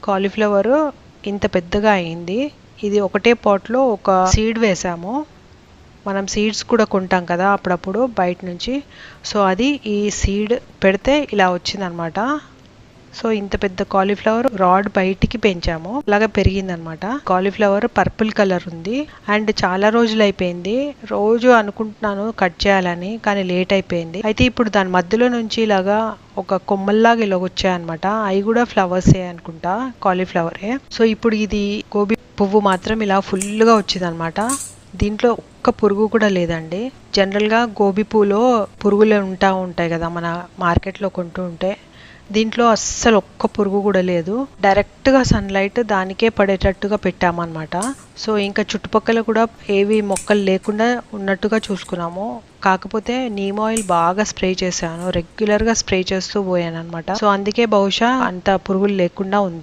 Cauliflower ఇంత పెద్దగా అయింది. ఇది ఒకటే పాట్లో ఒక సీడ్ వేసాము. మనం సీడ్స్ కూడా కొంటాం కదా అప్పుడప్పుడు బయట నుంచి. సో అది ఈ సీడ్ పెడితే ఇలా వచ్చిందనమాట. సో ఇంత పెద్ద కాలీఫ్లవర్ రాడ్ బయటికి పెంచాము, అలాగా పెరిగిందనమాట. కాలీఫ్లవర్ పర్పుల్ కలర్ ఉంది అండ్ చాలా రోజులు అయిపోయింది. రోజు అనుకుంటున్నాను కట్ చేయాలని, కానీ లేట్ అయిపోయింది. అయితే ఇప్పుడు దాని మధ్యలో నుంచి ఇలాగా ఒక కొమ్మల్లాగా ఇలా వచ్చాయన్నమాట. అవి కూడా ఫ్లవర్సే అనుకుంటా, కాలీఫ్లవరే. సో ఇప్పుడు ఇది గోబీ పువ్వు మాత్రం ఇలా ఫుల్గా వచ్చింది అనమాట. దీంట్లో ఒక్క పురుగు కూడా లేదండి. జనరల్గా గోబీ పువ్వులో పురుగులు ఉంటాయి కదా మన మార్కెట్లో కొంటూ ఉంటే. దీంట్లో అస్సలు ఒక్క పురుగు కూడా లేదు. డైరెక్ట్గా సన్లైట్ దానికే పడేటట్టుగా పెట్టామన్నమాట. సో ఇంకా చుట్టుపక్కల కూడా ఏవి మొక్కలు లేకుండా ఉన్నట్టుగా చూసుకున్నాము. కాకపోతే నీమ్ ఆయిల్ బాగా స్ప్రే చేశాను, రెగ్యులర్గా స్ప్రే చేస్తూ పోయాను అనమాట. సో అందుకే బహుశా అంత పురుగులు లేకుండా ఉంది.